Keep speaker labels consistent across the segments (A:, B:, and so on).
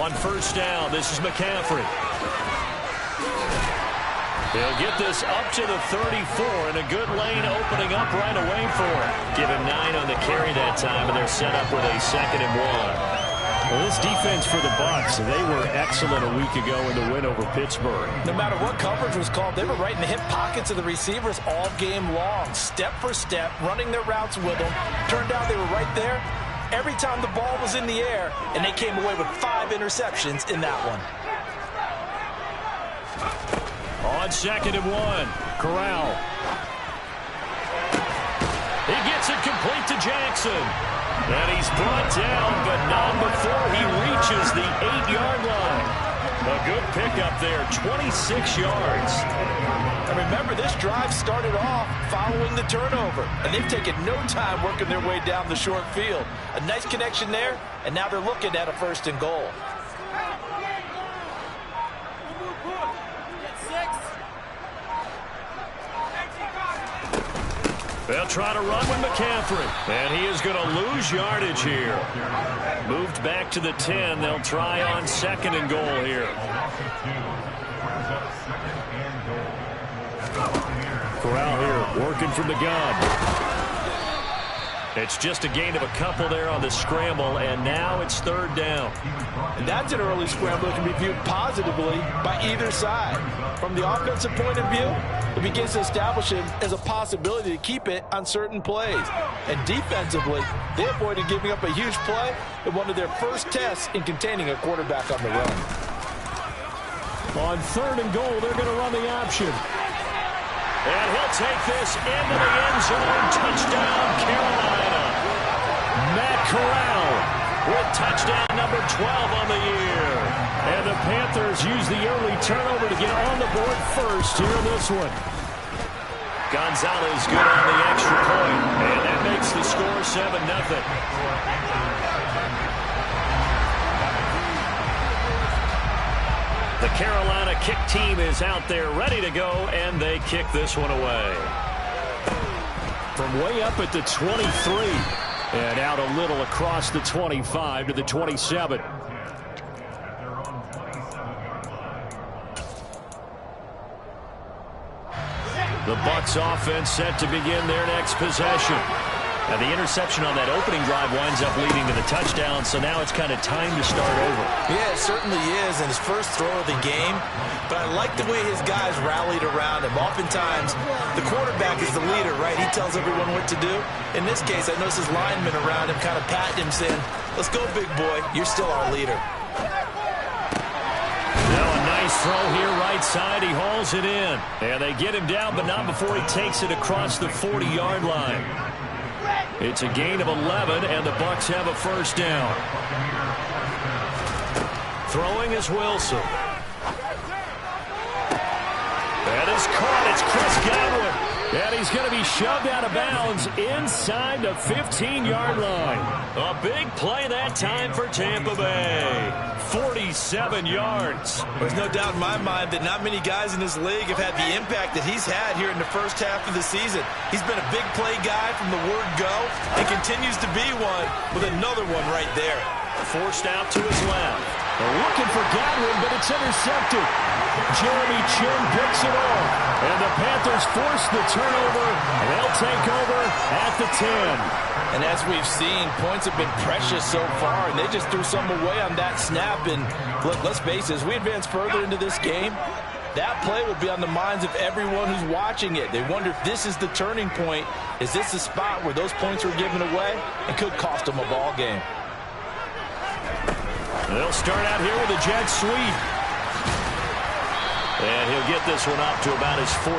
A: On first down, this is McCaffrey. He'll get this up to the 34, and a good lane opening up right away for him. Give him 9 on the carry that time, and they're set up with a 2nd and 1. Well, this defense for the Bucs, they were excellent a week ago in the win over Pittsburgh.
B: No matter what coverage was called, they were right in the hip pockets of the receivers all game long, step for step, running their routes with them. Turned out they were right there every time the ball was in the air, and they came away with 5 interceptions in that one.
A: On 2nd and 1, Corral. He gets it complete to Jackson. And he's brought down, but not before he reaches the 8-yard line. A good pickup there, 26 yards.
B: And remember, this drive started off following the turnover, and they've taken no time working their way down the short field. A nice connection there, and now they're looking at a 1st and goal.
A: They'll try to run with McCaffrey, and he is going to lose yardage here. Moved back to the 10. They'll try on 2nd and goal here. Corral here working from the gun. It's just a gain of a couple there on the scramble, and now it's 3rd down.
B: And that's an early scramble that can be viewed positively by either side. From the offensive point of view, it begins to establish it as a possibility to keep it on certain plays. And defensively, they avoided giving up a huge play in one of their first tests in containing a quarterback on the run.
A: On 3rd and goal, they're going to run the option. And he'll take this into the end zone. Touchdown, Carolina. Matt Corral with touchdown number 12 on the year. And the Panthers use the early turnover to get on the board first here in this one. Gonzalez good on the extra point, and that makes the score 7-0. The Carolina kick team is out there ready to go, and they kick this one away. From way up at the 23, and out a little across the 25 to the 27. The Bucs offense set to begin their next possession. And the interception on that opening drive winds up leading to the touchdown, so now it's kind of time to start over.
B: Yeah, it certainly is in his first throw of the game, but I like the way his guys rallied around him. Oftentimes, the quarterback is the leader, right? He tells everyone what to do. In this case, I noticed his linemen around him kind of patting him, saying, "Let's go, big boy. You're still our leader."
A: Now a nice throw here right side. He hauls it in. And they get him down, but not before he takes it across the 40-yard line. It's a gain of 11, and the Bucs have a 1st down. Throwing is Wilson. That is caught. It's Chris Godwin. And he's going to be shoved out of bounds inside the 15-yard line. A big play that time for Tampa Bay. 47 yards.
B: There's no doubt in my mind that not many guys in this league have had the impact that he's had here in the first half of the season. He's been a big play guy from the word go and continues to be one with another one right there.
A: Forced out to his left. They're looking for Godwin, but it's intercepted. Jeremy Chin picks it off. And the Panthers force the turnover. They'll take over at the 10.
B: And as we've seen, points have been precious so far, and they just threw some away on that snap. And look, let's face it, as we advance further into this game, that play will be on the minds of everyone who's watching it. They wonder if this is the turning point. Is this the spot where those points were given away and could cost them a ball game?
A: They'll start out here with a jet sweep. And he'll get this one up to about his 14.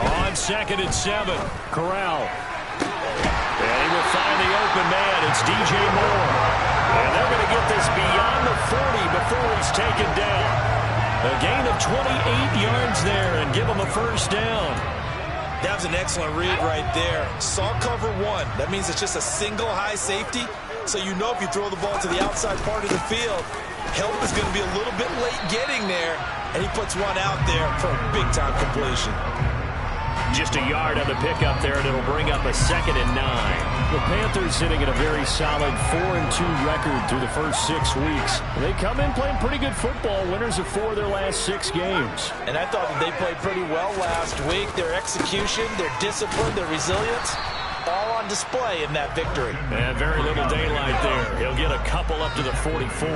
A: On 2nd and 7, Corral. And he will find the open man. It's DJ Moore. And they're going to get this beyond the 40 before he's taken down. A gain of 28 yards there and give him a 1st down.
B: That was an excellent read right there. Saw cover 1. That means it's just a single high safety. So you know if you throw the ball to the outside part of the field, help is going to be a little bit late getting there. and he puts one out there for a big-time completion.
A: Just a yard on the pickup there, and it'll bring up a 2nd and 9. The Panthers sitting at a very solid 4-2 record through the first 6 weeks. They come in playing pretty good football, winners of 4 of their last 6 games.
B: And I thought that they played pretty well last week. Their execution, their discipline, their resilience, all on display in that victory.
A: And very little daylight there. He'll get a couple up to the 44.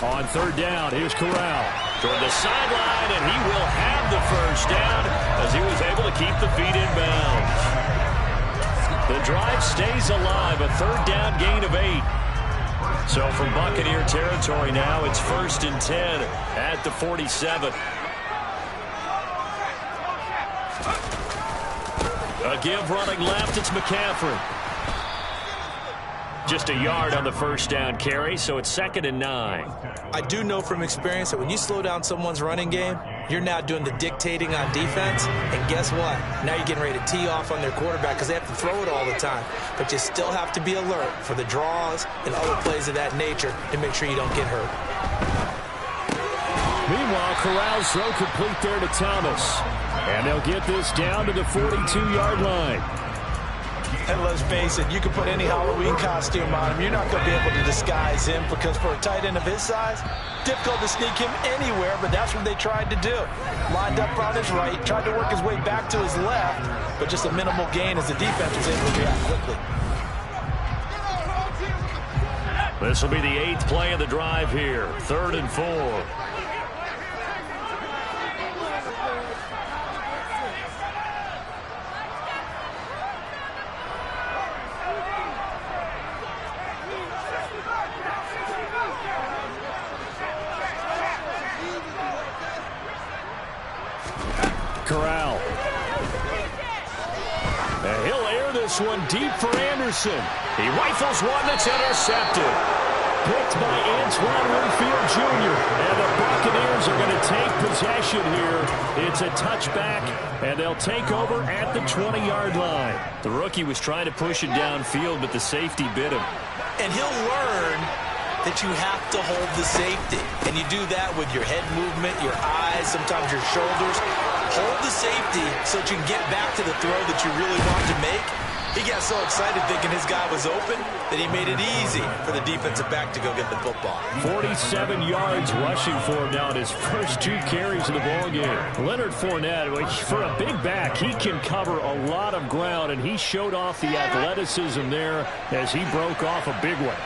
A: On 3rd down, here's Corral. Toward the sideline, and he will have the first down as he was able to keep the feet in bounds. The drive stays alive, a 3rd down gain of 8. So from Buccaneer territory now, it's 1st and 10 at the 47. A give running left, it's McCaffrey. Just a yard on the first down carry, so it's 2nd and 9.
B: I do know from experience that when you slow down someone's running game, you're now doing the dictating on defense, and guess what? Now you're getting ready to tee off on their quarterback because they have to throw it all the time. But you still have to be alert for the draws and other plays of that nature to make sure you don't get hurt.
A: Meanwhile, Corral's throw complete there to Thomas. And they'll get this down to the 42-yard line.
B: And let's face it, you can put any Halloween costume on him. You're not going to be able to disguise him because for a tight end of his size, difficult to sneak him anywhere, but that's what they tried to do. Lined up on his right, tried to work his way back to his left, but just a minimal gain as the defense was able to react quickly.
A: This will be the 8th play of the drive here, 3rd and 4. Corral. And he'll air this one deep for Anderson. He rifles one that's intercepted. Picked by Antoine Winfield Jr. And the Buccaneers are going to take possession here. It's a touchback, and they'll take over at the 20-yard line. The rookie was trying to push it downfield, but the safety bit him.
B: And he'll learn that you have to hold the safety. And you do that with your head movement, your eyes, sometimes your shoulders. Hold the safety so that you can get back to the throw that you really want to make. He got so excited thinking his guy was open that he made it easy for the defensive back to go get the football.
A: 47 yards rushing for him now in his first 2 carries of the ballgame. Leonard Fournette, for a big back, he can cover a lot of ground, and he showed off the athleticism there as he broke off a big one.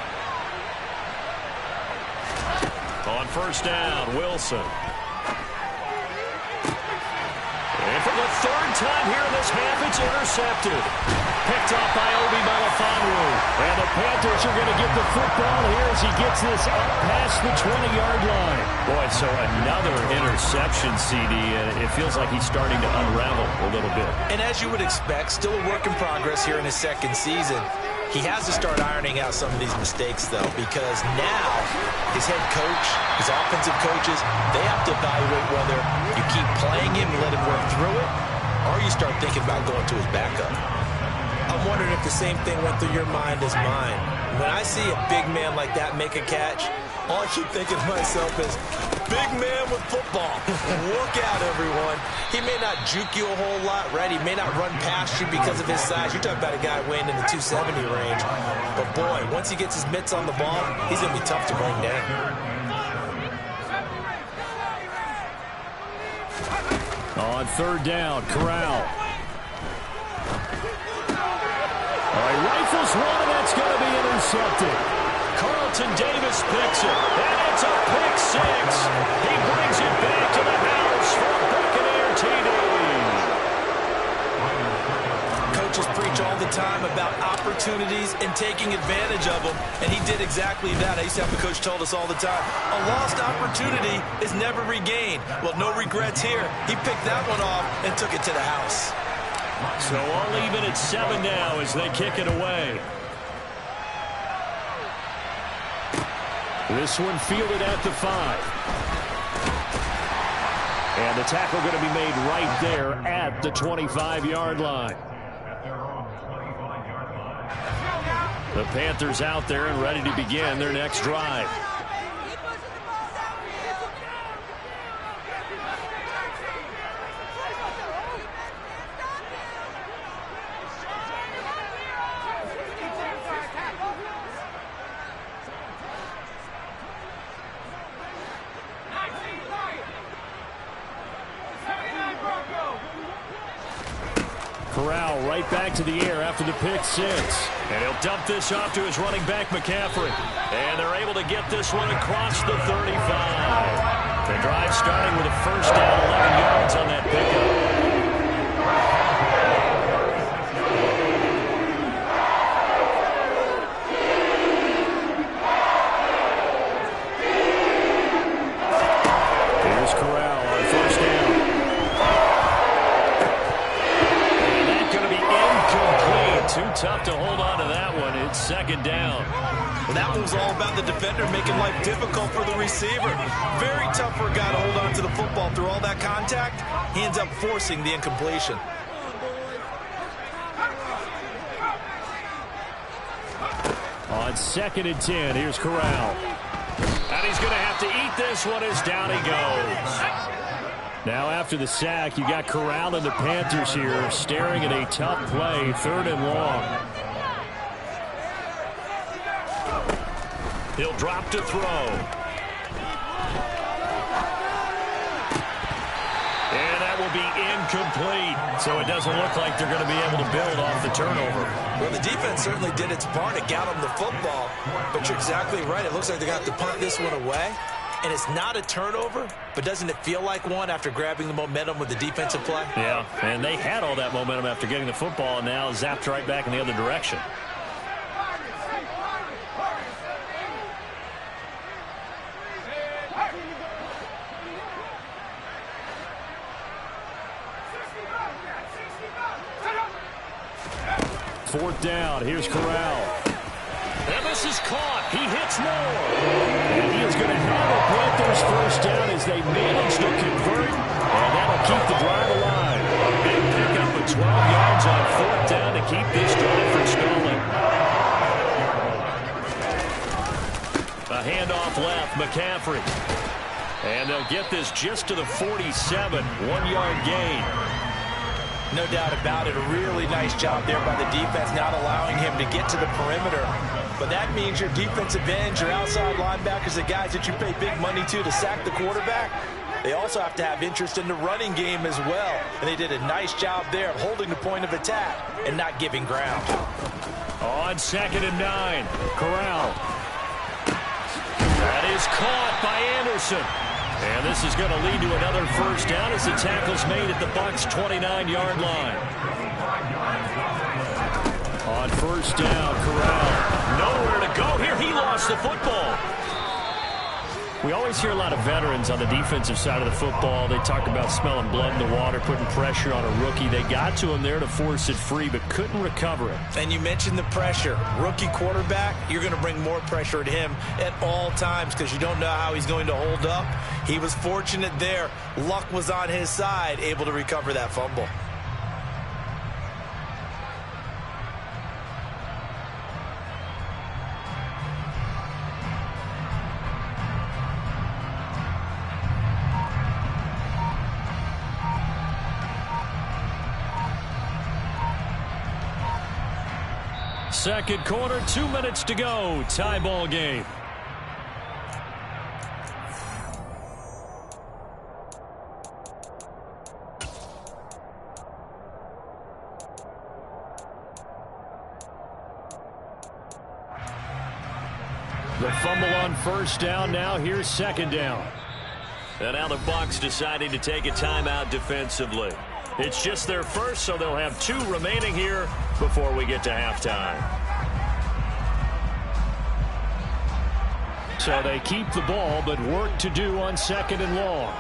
A: On 1st down, Wilson. And for the 3rd time here in this half, it's intercepted. Picked off by Obi Melifonwu. And the Panthers are going to get the football here as he gets this up past the 20-yard line. Boy, so another interception, CD, and it feels like he's starting to unravel a little bit.
B: And as you would expect, still a work in progress here in his 2nd season. He has to start ironing out some of these mistakes, though, because now his head coach, his offensive coaches, they have to evaluate whether you keep playing him and let him work through it, or you start thinking about going to his backup. I'm wondering if the same thing went through your mind as mine. When I see a big man like that make a catch, all I keep thinking to myself is, big man with football. Look out, everyone. He may not juke you a whole lot, right? He may not run past you because of his size. You're talking about a guy weighing in the 270 range. But, boy, once he gets his mitts on the ball, he's going to be tough to bring down.
A: On 3rd down, Corral. He rifles one, and that's going to be intercepted. Carlton Davis picks it, and it's a pick 6. He brings it back to the house for Buccaneer TD.
B: Coaches preach all the time about opportunities and taking advantage of them, and he did exactly that. I used to have a coach told us all the time, a lost opportunity is never regained. Well, no regrets here. He picked that one off and took it to the house.
A: So all even at 7 now as they kick it away. This one fielded at the 5. And the tackle going to be made right there at the 25-yard line. The Panthers out there and ready to begin their next drive. Corral right back to the air after the pick 6. And he'll dump this off to his running back, McCaffrey. And they're able to get this one across the 35. The drive starting with a first down, 11 yards on that pickup. Here's Corral on first down. Too tough to hold on to that one. It's second down.
B: That one was all about the defender making life difficult for the receiver. Very tough for a guy to hold on to the football through all that contact. He ends up forcing the incompletion.
A: On 2nd and 10, here's Corral. And he's going to have to eat this one as down he goes. Now after the sack, you got Corral and the Panthers here staring at a tough play, 3rd and long. He'll drop to throw. And that will be incomplete. So it doesn't look like they're going to be able to build off the turnover.
B: Well, the defense certainly did its part. It got them the football. But you're exactly right. It looks like they're going to have to punt this one away. And it's not a turnover, but doesn't it feel like one after grabbing the momentum with the defensive play?
A: Yeah, and they had all that momentum after getting the football and now zapped right back in the other direction. Fourth down, here's Corral. And this is caught. He hits Moore. And he is going to have a Panthers first down as they manage to convert. And that'll keep the drive alive. Big pickup of 12 yards on 4th down to keep this drive from stalling. A handoff left, McCaffrey. And they'll get this just to the 47, 1-yard gain.
B: No doubt about it. A really nice job there by the defense, not allowing him to get to the perimeter. But that means your defensive ends, your outside linebackers, the guys that you pay big money to sack the quarterback, they also have to have interest in the running game as well. And they did a nice job there of holding the point of attack and not giving ground.
A: On 2nd and 9, Corral. That is caught by Anderson. And this is going to lead to another first down as the tackle's made at the Bucs' 29-yard line. On first down, Corral. Nowhere to go here. He lost the football. We always hear a lot of veterans on the defensive side of the football. They talk about smelling blood in the water, putting pressure on a rookie. They got to him there to force it free, but couldn't recover it.
B: And you mentioned the pressure. Rookie quarterback, you're going to bring more pressure at him at all times because you don't know how he's going to hold up. He was fortunate there. Luck was on his side, able to recover that fumble.
A: Second quarter, 2 minutes to go. Tie ball game. The fumble on first down. Now here's second down. And now the Bucs deciding to take a timeout defensively. It's just their first, so they'll have 2 remaining here before we get to halftime. So they keep the ball, but work to do on 2nd and long.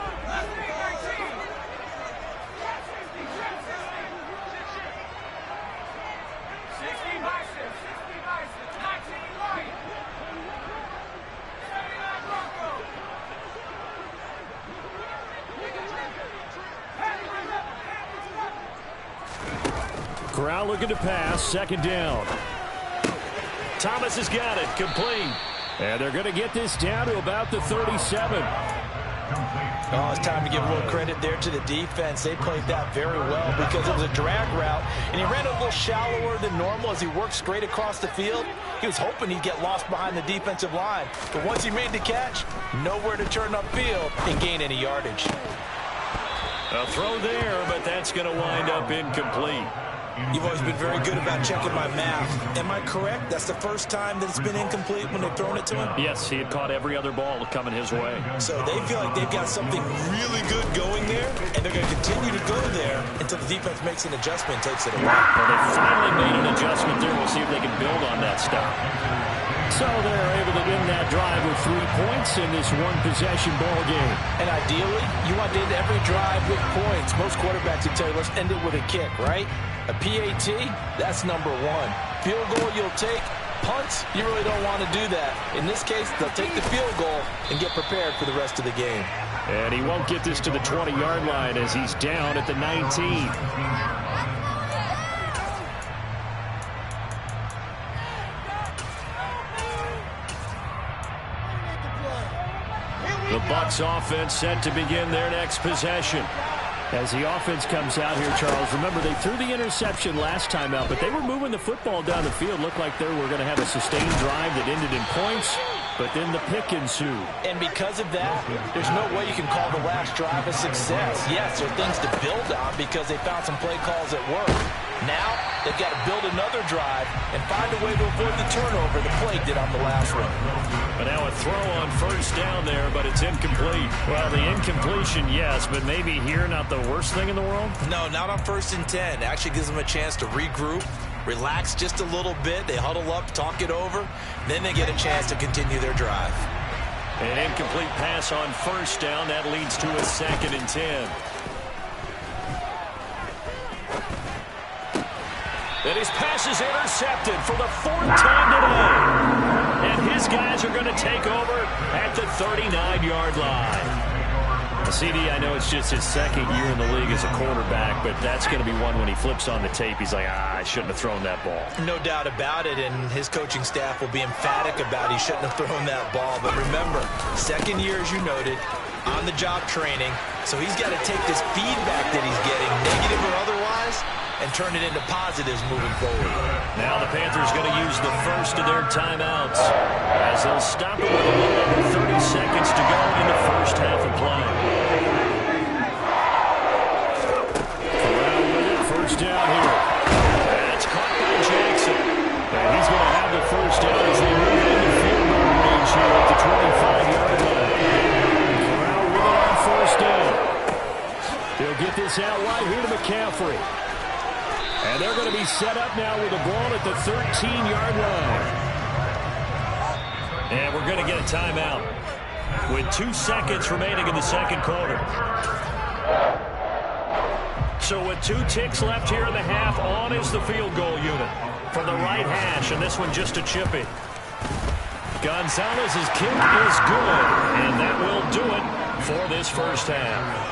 A: Corral looking to pass. Second down. Thomas has got it. Complete. And they're going to get this down to about the 37.
B: Oh, it's time to give a little credit there to the defense. They played that very well because it was a drag route, and he ran a little shallower than normal as he worked straight across the field. He was hoping he'd get lost behind the defensive line, but once he made the catch, nowhere to turn upfield and gain any yardage.
A: A throw there, but that's going to wind up incomplete.
B: You've always been very good about checking my math. Am I correct? That's the first time that it's been incomplete when they've thrown it to him?
A: Yes, he had caught every other ball coming his way.
B: So they feel like they've got something really good going there, and they're going to continue to go there until the defense makes an adjustment and takes it away.
A: Well, they finally made an adjustment there. We'll see if they can build on that stuff. So they're able to win that drive with 3 points in this one-possession ball game.
B: And ideally, you want to end every drive with points. Most quarterbacks would tell you, let's end it with a kick, right? A PAT, that's number one. Field goal you'll take. Punts, you really don't want to do that. In this case, they'll take the field goal and get prepared for the rest of the game.
A: And he won't get this to the 20-yard line as he's down at the 19. The Bucs offense set to begin their next possession. As the offense comes out here, Charles, remember they threw the interception last time out, but they were moving the football down the field. Looked like they were going to have a sustained drive that ended in points, but then the pick ensued.
B: And because of that, there's no way you can call the last drive a success. Yes, there are things to build on because they found some play calls that work. Now, they've got to build another drive and find a way to avoid the turnover the play did on the last one.
A: But now a throw on first down there, but it's incomplete. Well, the incompletion, yes, but maybe here not the worst thing in the world?
B: No, not on 1st and 10. Actually gives them a chance to regroup, relax just a little bit. They huddle up, talk it over. Then they get a chance to continue their drive.
A: An incomplete pass on first down. That leads to a 2nd and 10. And his pass is intercepted for the 4th time today. And his guys are going to take over at the 39-yard line. CD, I know it's just his 2nd year in the league as a quarterback, but that's going to be one when he flips on the tape. He's like, I shouldn't have thrown that ball.
B: No doubt about it, and his coaching staff will be emphatic about he shouldn't have thrown that ball. But remember, 2nd year, as you noted, on-the-job training, so he's got to take this feedback that he's getting, negative or otherwise, and turn it into positives moving forward.
A: Now the Panthers going to use the first of their timeouts as they'll stop it with a little over 30 seconds to go in the first half of play. Corral with it, first down here. That's caught by Jackson. And he's going to have the first down as they move into field goal range here at the 25-yard line. Corral with it on first down. They'll get this out wide here to McCaffrey. And they're going to be set up now with the ball at the 13-yard line. And we're going to get a timeout with 2 seconds remaining in the 2nd quarter. So with 2 ticks left here in the half, on is the field goal unit from the right hash, and this one just a chip in. Gonzalez's kick is good, and that will do it for this first half.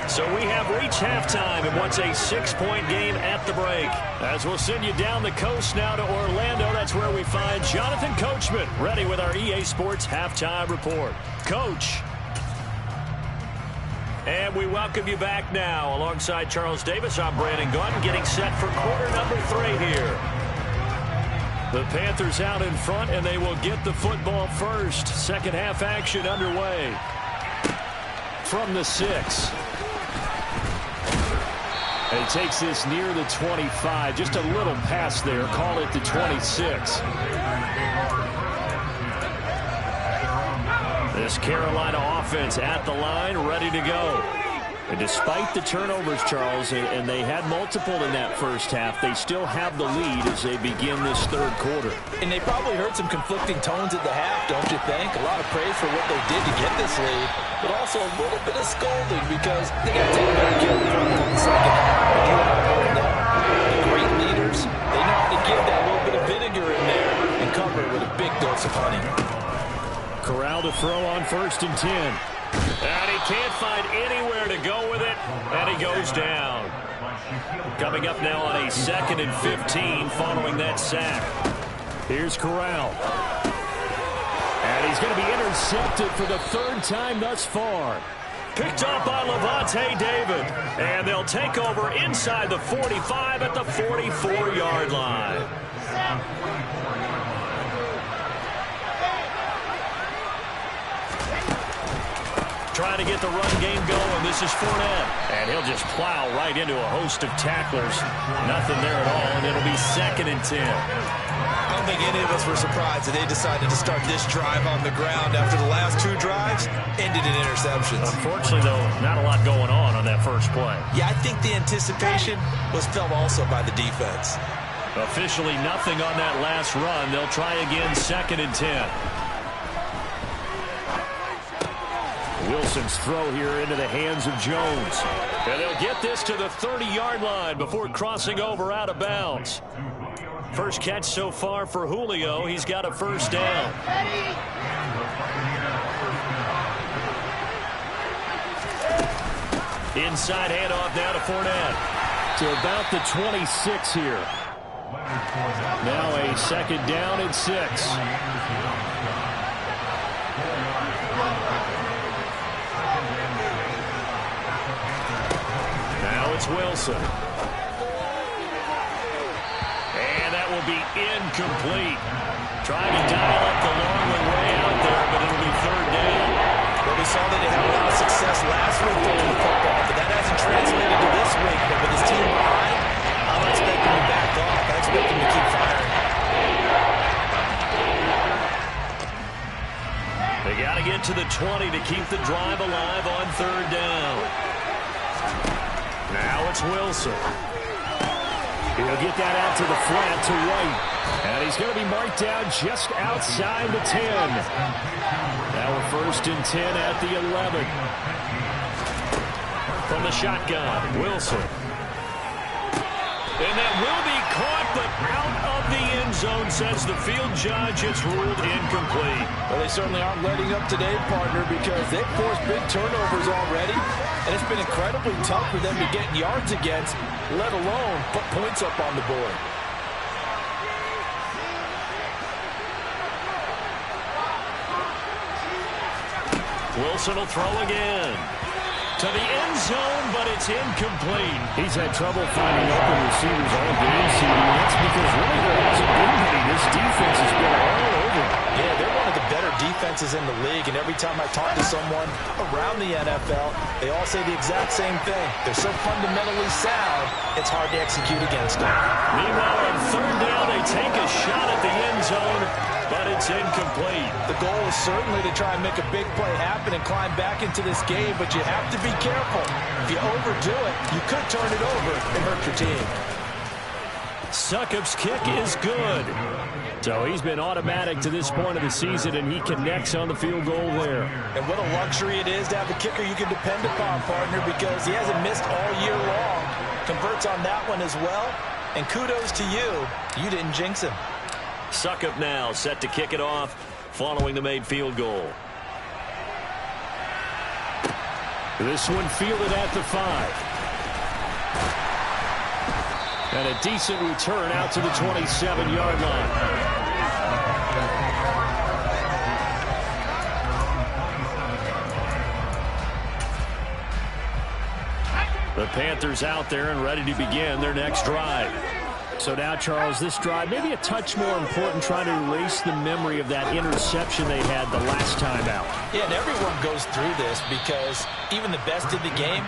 A: So we have reached halftime in what's a 6-point game at the break. As we'll send you down the coast now to Orlando, that's where we find Jonathan Coachman, ready with our EA Sports Halftime Report. Coach. And we welcome you back now. Alongside Charles Davis, I'm Brandon Gunn, getting set for quarter number 3 here. The Panthers out in front, and they will get the football first. Second half action underway. From the 6. And he takes this near the 25. Just a little pass there. Call it the 26. This Carolina offense at the line, ready to go. And despite the turnovers, Charles, and they had multiple in that first half, they still have the lead as they begin this 3rd quarter.
B: And they probably heard some conflicting tones at the half, don't you think? A lot of praise for what they did to get this lead, but also a little bit of scolding because they got to take better care of the football in the 2nd half. But you have to know, the great leaders, they know how to give that little bit of vinegar in there and cover it with a big dose of honey.
A: Corral to throw on 1st and 10. And he can't find anywhere to go with it, and he goes down. Coming up now on a 2nd and 15 following that sack. Here's Corral. And he's going to be intercepted for the 3rd time thus far. Picked up by Levante David. And they'll take over inside the 45 at the 44-yard line. Trying to get the run game going. This is Fournette. And he'll just plow right into a host of tacklers. Nothing there at all, and it'll be 2nd and 10.
B: I don't think any of us were surprised that they decided to start this drive on the ground after the last 2 drives ended in interceptions.
A: Unfortunately, though, not a lot going on that first play.
B: Yeah, I think the anticipation was felt also by the defense.
A: Officially nothing on that last run. They'll try again, 2nd and 10. Wilson's throw here into the hands of Jones. And they'll get this to the 30-yard line before crossing over out of bounds. First catch so far for Julio. He's got a 1st down. Inside handoff now to Fournette. To about the 26 here. Now a 2nd down and 6. It's Wilson. And that will be incomplete. Trying to dial up the long way out there, but it'll be 3rd down.
B: Well, we saw that they had a lot of success last week throwing the football, but that hasn't translated to this week. But with his team behind, I don't expect him to back off. I expect him to keep firing.
A: They got to get to the 20 to keep the drive alive on 3rd down. Now it's Wilson. He'll get that out to the flat to White. And he's going to be marked down just outside the 10. Now we're 1st and 10 at the 11. From the shotgun, Wilson. And that will be caught, but out of the end zone, says the field judge. It's ruled incomplete.
B: Well, they certainly aren't letting up today, partner, because they've forced big turnovers already. And it's been incredibly tough for them to get yards against, let alone put points up on the board.
A: Wilson will throw again. To the end zone, but it's incomplete. He's had trouble finding open receivers all game, CD. That's because really there hasn't been many. This defense has been all over.
B: Yeah, they're one of the better defenses in the league, and every time I talk to someone around the NFL, they all say the exact same thing. They're so fundamentally sound, it's hard to execute against them.
A: Meanwhile, on 3rd down, they take a shot at the end zone, but it's incomplete.
B: The goal is certainly to try and make a big play happen and climb back into this game, but you have to be careful. If you overdo it, you could turn it over and hurt your team.
A: Succop's kick is good. So he's been automatic to this point of the season, and he connects on the field goal there.
B: And what a luxury it is to have a kicker you can depend upon, partner, because he hasn't missed all year long. Converts on that one as well. And kudos to you. You didn't jinx him.
A: Succop now set to kick it off following the made field goal. This one fielded at the 5. And a decent return out to the 27-yard line. The Panthers out there and ready to begin their next drive. So now, Charles, this drive maybe a touch more important, trying to erase the memory of that interception they had the last time out.
B: Yeah, and everyone goes through this because even the best in the game,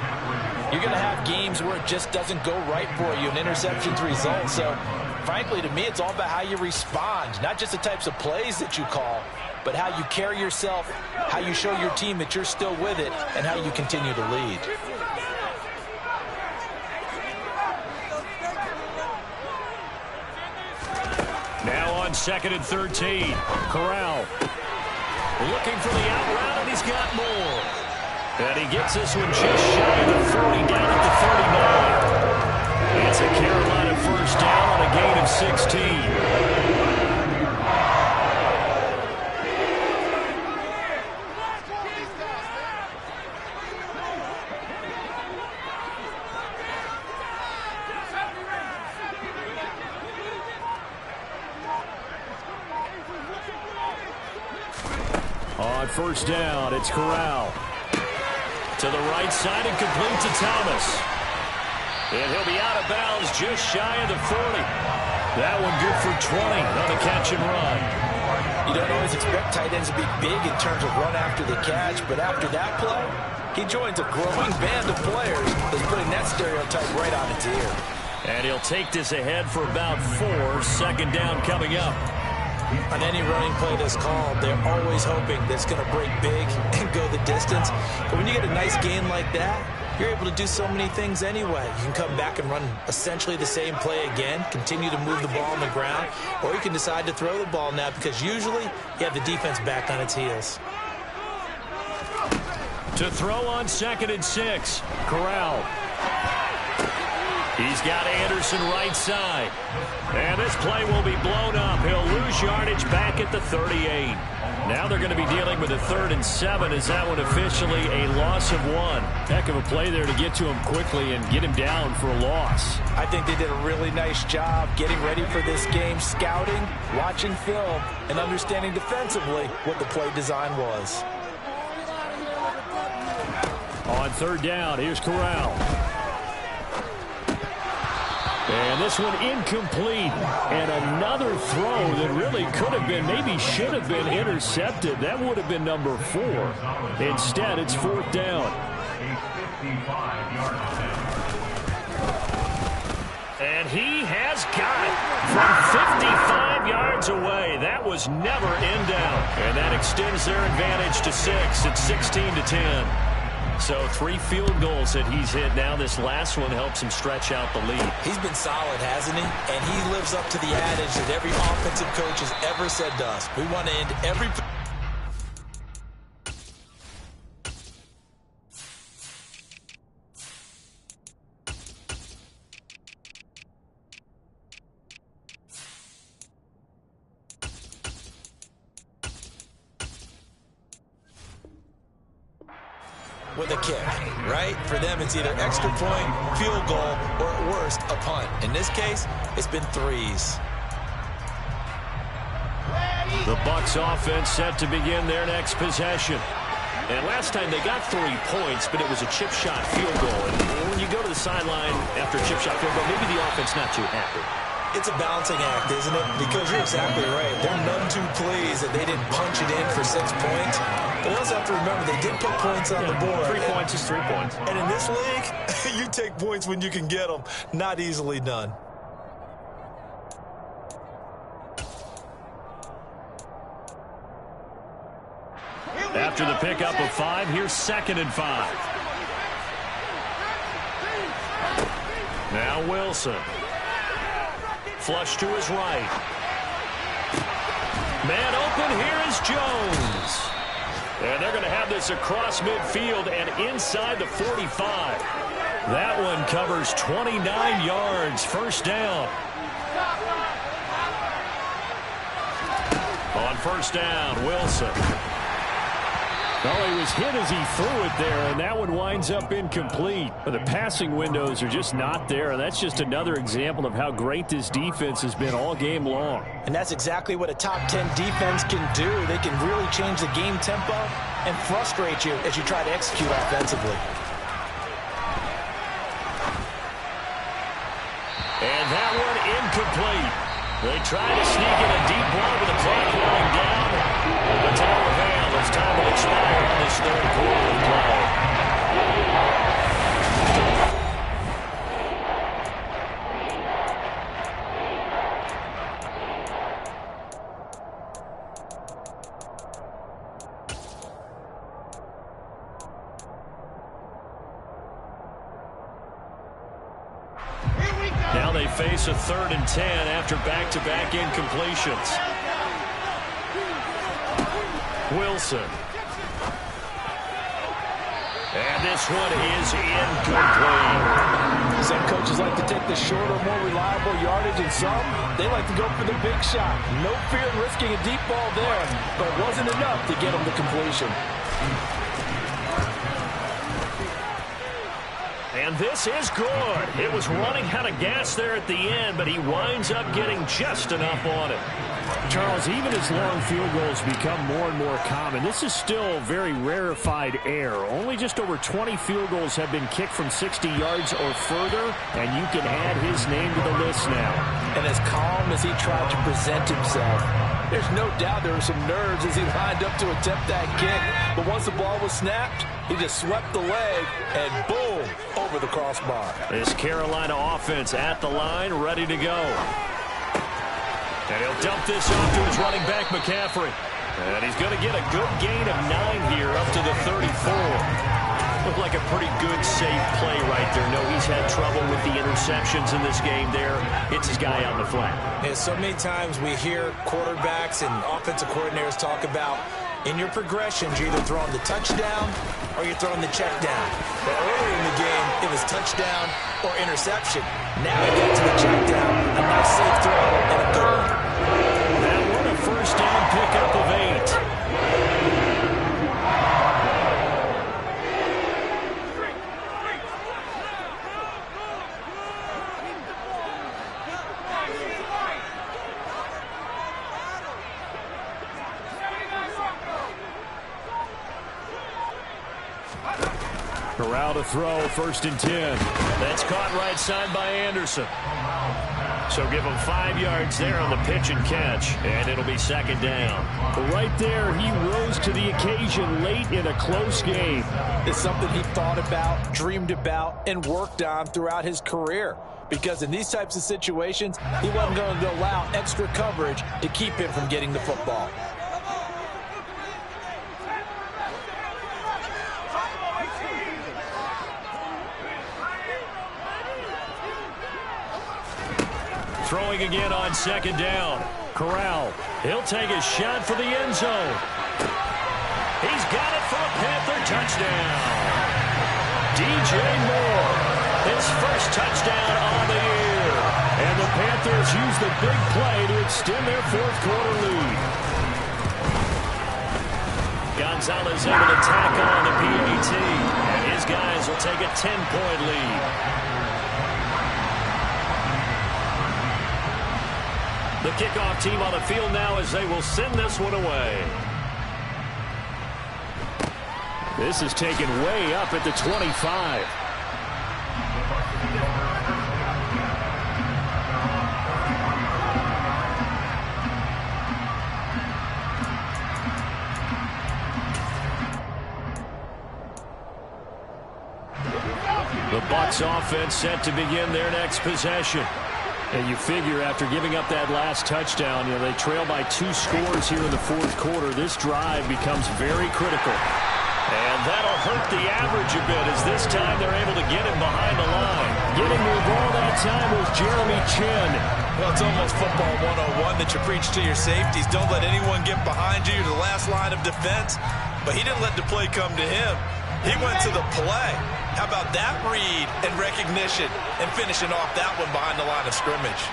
B: you're going to have games where it just doesn't go right for you, and interceptions result. So, frankly, to me, it's all about how you respond, not just the types of plays that you call, but how you carry yourself, how you show your team that you're still with it, and how you continue to lead.
A: Now on 2nd and 13, Corral looking for the out route, and he's got more. And he gets this one just shy of the 40, down at the 39. It's a Carolina 1st down on a gain of 16. first down. It's Corral. To the right side and complete to Thomas. And he'll be out of bounds just shy of the 40. That one good for 20 on the catch and run.
B: You don't always expect tight ends to be big in terms of run after the catch, but after that play, he joins a growing band of players that's putting that stereotype right on its ear.
A: And he'll take this ahead for about 4. Second down coming up.
B: On any running play that's called, they're always hoping that it's going to break big and go the distance. But when you get a nice gain like that, you're able to do so many things anyway. You can come back and run essentially the same play again, continue to move the ball on the ground, or you can decide to throw the ball now because usually you have the defense back on its heels.
A: To throw on 2nd and 6, Corral. He's got Anderson right side. And this play will be blown up. He'll lose yardage back at the 38. Now they're going to be dealing with a 3rd and 7. Is that one officially a loss of 1? Heck of a play there to get to him quickly and get him down for a loss.
B: I think they did a really nice job getting ready for this game, scouting, watching film, and understanding defensively what the play design was.
A: On 3rd down, here's Corral. And this one incomplete. And another throw that really could have been, maybe should have been intercepted. That would have been number 4. Instead, it's 4th down. And he has got it from 55 yards away. That was never in down. And that extends their advantage to 6. It's 16-10. So 3 field goals that he's hit now. This last one helps him stretch out the lead.
B: He's been solid, hasn't he? And he lives up to the adage that every offensive coach has ever said to us. We want to end every... with a kick, right? For them, it's either extra point, field goal, or at worst, a punt. In this case, it's been 3s.
A: The Bucs offense set to begin their next possession. And last time they got 3 points, but it was a chip shot field goal. And when you go to the sideline after a chip shot field goal, maybe the offense not too happy.
B: It's a balancing act, isn't it? Because you're exactly right. They're none too pleased that they didn't punch it in for 6 points. But we also have to remember they did put points on the board.
A: 3 points is 3 points.
B: And in this league, you take points when you can get them. Not easily done.
A: After the pickup of 5, here's 2nd and 5. Now Wilson. Flush to his right. Man open, here is Jones. And they're going to have this across midfield and inside the 45. That one covers 29 yards. First down. On first down, Wilson. Well, he was hit as he threw it there, and that one winds up incomplete. But the passing windows are just not there, and that's just another example of how great this defense has been all game long.
B: And that's exactly what a top 10 defense can do. They can really change the game tempo and frustrate you as you try to execute offensively.
A: And that one incomplete. They try to sneak in a deep ball with the clock running down. But to no avail as time will expire on this 3rd quarter of play. Now they face a 3rd and 10 after back-to-back incompletions. Wilson. And this one is incomplete.
B: Some coaches like to take the shorter, more reliable yardage, and some, they like to go for the big shot. No fear in risking a deep ball there, but it wasn't enough to get them to completion.
A: And this is good. It was running out of gas there at the end, but he winds up getting just enough on it. Charles, even as long field goals become more and more common, this is still very rarefied air. Only just over 20 field goals have been kicked from 60 yards or further, and you can add his name to the list now.
B: And as calm as he tried to present himself, there's no doubt there were some nerves as he lined up to attempt that kick. But once the ball was snapped, he just swept the leg and boom, over the crossbar.
A: This Carolina offense at the line, ready to go. And he'll dump this off to his running back, McCaffrey. And he's going to get a good gain of 9 here up to the 34. Looked like a pretty good, safe play right there. No, he's had trouble with the interceptions in this game there. Hits his guy on the flat.
C: And so many times we hear quarterbacks and offensive coordinators talk about in your progressions, you're either throwing the touchdown or you're throwing the check down. But earlier in the game, it was touchdown or interception. Now he gets to the check down. A nice safe throw and a good one.
A: That one a first down pickup of 8. Corral to throw, 1st and 10. That's caught right side by Anderson. So give him 5 yards there on the pitch and catch, and it'll be 2nd down. Right there, he rose to the occasion late in a close game.
B: It's something he thought about, dreamed about, and worked on throughout his career. Because in these types of situations, he wasn't going to allow extra coverage to keep him from getting the football.
A: Throwing again on 2nd down. Corral, he'll take a shot for the end zone. He's got it for a Panther touchdown. DJ Moore, his first touchdown on the year. And the Panthers use the big play to extend their 4th quarter lead. Gonzalez able to tackle on the PAT, and his guys will take a 10-point lead. The kickoff team on the field now as they will send this one away. This is taken way up at the 25. The Bucs offense set to begin their next possession. And you figure after giving up that last touchdown, they trail by 2 scores here in the 4th quarter. This drive becomes very critical. And that'll hurt the average a bit as this time they're able to get him behind the line. Getting the ball that time was Jeremy Chin.
C: Well, it's almost football 101 that you preach to your safeties. Don't let anyone get behind you to the last line of defense. But he didn't let the play come to him. He went to the play. How about that read and recognition and finishing off that one behind the line of scrimmage?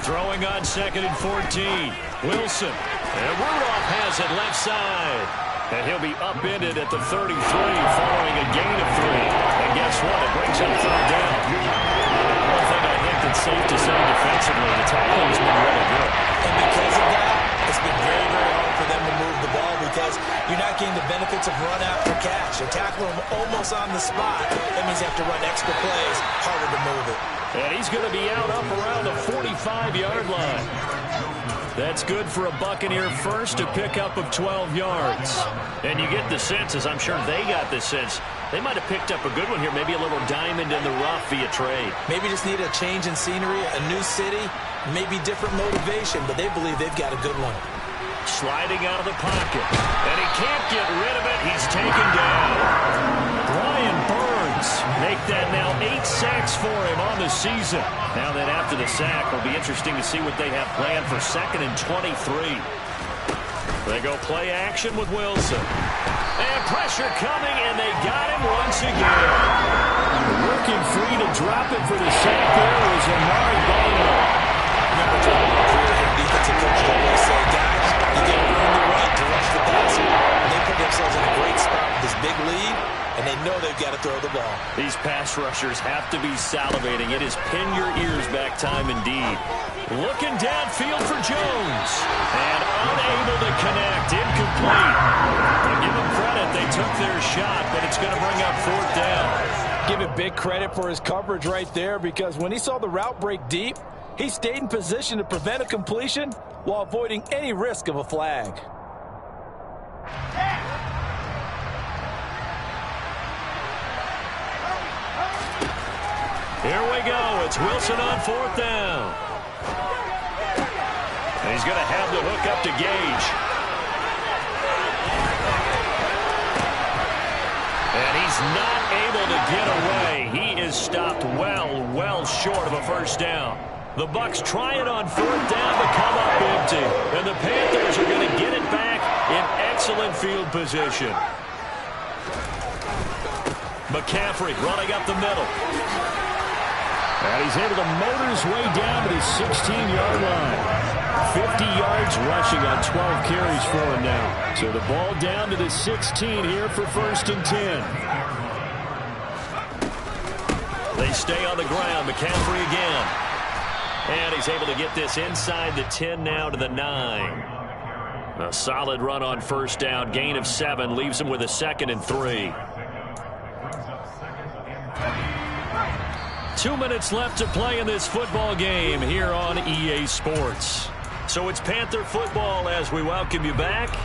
A: Throwing on 2nd and 14. Wilson. And Rudolph has it left side. And he'll be upended at the 33 following a gain of 3. And guess what? It brings up 3rd down. One thing I think that's safe to say defensively, the tackling has been really good.
C: And because of that, it's been very, very hard for them to move the ball because you're not getting the benefits of run after catch. You're tackling them almost on the spot. That means you have to run extra plays, harder to move it.
A: And he's going to be out up around the 45-yard line. That's good for a Buccaneer first, a pickup of 12 yards. And you get the sense, as I'm sure they got the sense, they might have picked up a good one here, maybe a little diamond in the rough via trade.
C: Maybe just need a change in scenery, a new city, maybe different motivation, but they believe they've got a good one.
A: Sliding out of the pocket. And he can't get rid of it. He's taken down. Brian Burns make that now 8 sacks for him on the season. Now that after the sack, it'll be interesting to see what they have planned for 2nd and 23. They go play action with Wilson. And pressure coming, and they got him once again. Working free to drop it for the sack there was Amari Barno.
C: Remember, defensive coach always say, guys, you get earn the right to rush the passer. And they put themselves in a great spot with this big lead, and they know they've got to throw the ball.
A: These pass rushers have to be salivating. It is pin your ears back time indeed. Looking downfield for Jones. And unable to connect. Incomplete. Well, give them credit. They took their shot, but it's going to bring up 4th down.
B: Give him big credit for his coverage right there, because when he saw the route break deep, he stayed in position to prevent a completion while avoiding any risk of a flag.
A: Here we go. It's Wilson on 4th down. And he's going to have the hook up to Gage. And he's not able to get away. He is stopped well short of a 1st down. The Bucs try it on 4th down to come up empty. And the Panthers are going to get it back in excellent field position. McCaffrey running up the middle. And he's able to motor his way down to the 16-yard line. 50 yards rushing on 12 carries for him now. So the ball down to the 16 here for 1st and 10. They stay on the ground. McCaffrey again. And he's able to get this inside the 10 now to the 9. A solid run on 1st down. Gain of 7 leaves him with a 2nd and 3. 2 minutes left to play in this football game here on EA Sports. So it's Panther football as we welcome you back.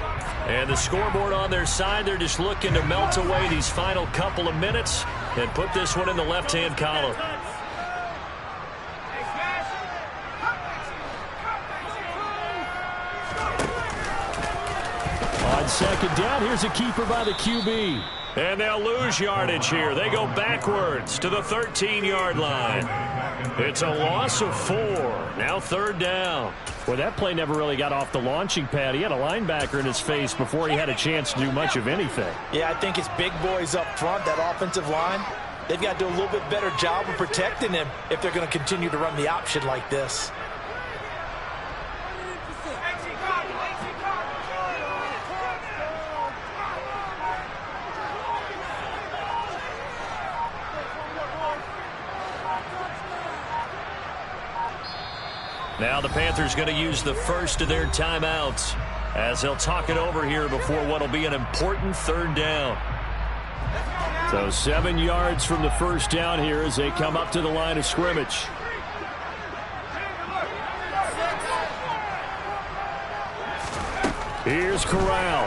A: And the scoreboard on their side, they're just looking to melt away these final couple of minutes and put this one in the left-hand column. On 2nd down, here's a keeper by the QB. And they'll lose yardage here. They go backwards to the 13-yard line. It's a loss of 4. Now 3rd down. Well, that play never really got off the launching pad. He had a linebacker in his face before he had a chance to do much of anything.
B: Yeah, I think it's big boys up front, that offensive line. They've got to do a little bit better job of protecting him if they're going to continue to run the option like this.
A: Now the Panthers going to use the first of their timeouts as they'll talk it over here before what will be an important 3rd down. So 7 yards from the 1st down here as they come up to the line of scrimmage. Here's Corral.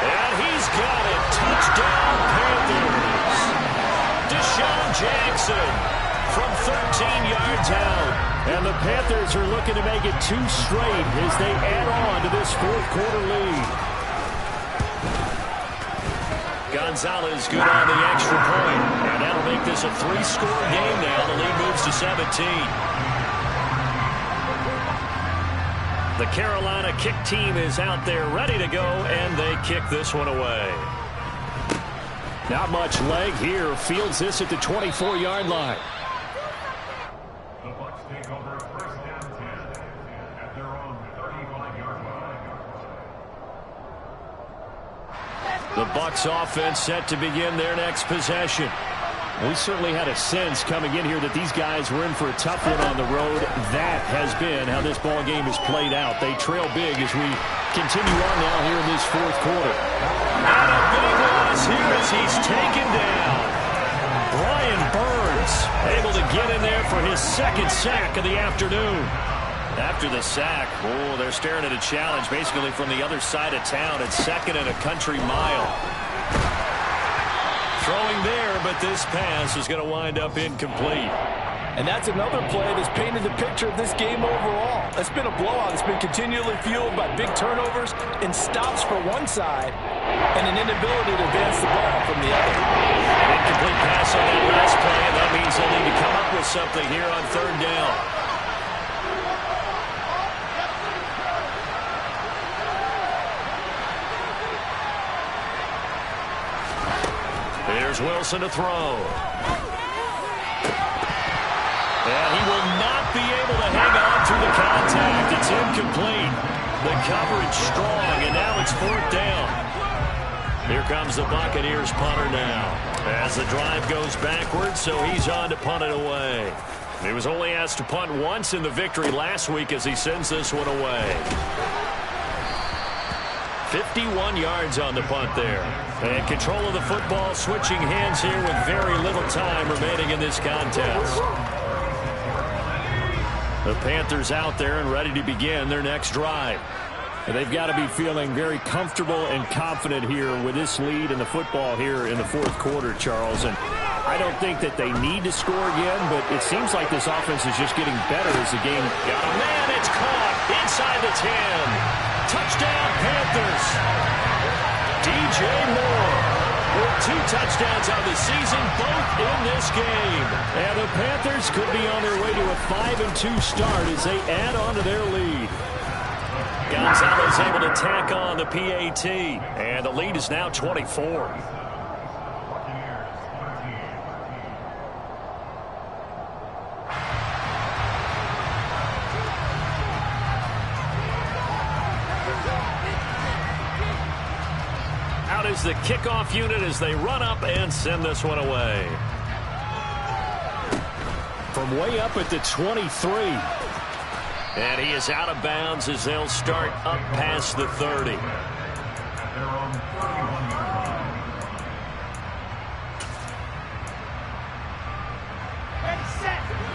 A: And he's got it. Touchdown Panthers. Deshaun Jackson from 13 yards out. And the Panthers are looking to make it 2 straight as they add on to this 4th quarter lead. Gonzalez good on the extra point. And that'll make this a 3-score game now. The lead moves to 17. The Carolina kick team is out there ready to go, and they kick this one away. Not much leg here. Fields this at the 24-yard line. The Bucs offense set to begin their next possession. We certainly had a sense coming in here that these guys were in for a tough one on the road. That has been how this ball game has played out. They trail big as we continue on now here in this 4th quarter. And a big loss here as he's taken down. Brian Burns able to get in there for his 2nd sack of the afternoon. After the sack, oh, they're staring at a challenge basically from the other side of town. It's 2nd and a country mile. Throwing there, but this pass is going to wind up incomplete.
B: And that's another play that's painted the picture of this game overall. It's been a blowout. It's been continually fueled by big turnovers and stops for one side and an inability to advance the ball from the other.
A: An incomplete pass on that last play, and that means they'll need to come up with something here on 3rd down. Here's Wilson to throw. And he will not be able to hang on through the contact. It's incomplete. The coverage strong, and now it's 4th down. Here comes the Buccaneers punter now. As the drive goes backwards, so he's on to punt it away. He was only asked to punt once in the victory last week as he sends this one away. 51 yards on the punt there. And control of the football switching hands here with very little time remaining in this contest. The Panthers out there and ready to begin their next drive. They've got to be feeling very comfortable and confident here with this lead in the football here in the fourth quarter, Charles. And I don't think that they need to score again, but it seems like this offense is just getting better as the game. Got a man, it's caught inside the 10. Touchdown, Panthers. DJ Moore with 2 touchdowns on the season, both in this game. And the Panthers could be on their way to a 5-2 start as they add on to their lead. Gonzalez able to tack on the PAT, and the lead is now 24. Out is the kickoff unit as they run up and send this one away. From way up at the 23. And he is out of bounds as they'll start up past the 30.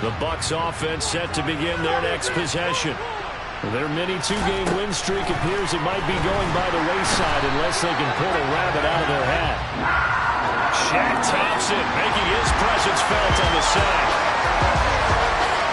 A: The Bucs offense set to begin their next possession. Their mini 2-game win streak appears it might be going by the wayside unless they can pull a rabbit out of their hat. Shaq Thompson making his presence felt on the sack.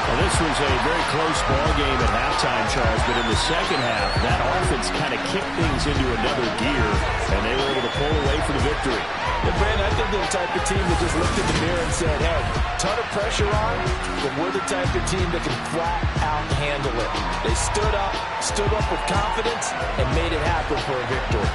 A: Well, this was a very close ball game at halftime, Charles, but in the second half, that offense kind of kicked things into another gear, and they were able to pull away for the victory.
B: Yeah, Brandon, I think they're the type of team that just looked in the mirror and said, hey, ton of pressure on, but we're the type of team that can flat out handle it. They stood up with confidence, and made it happen for a victory.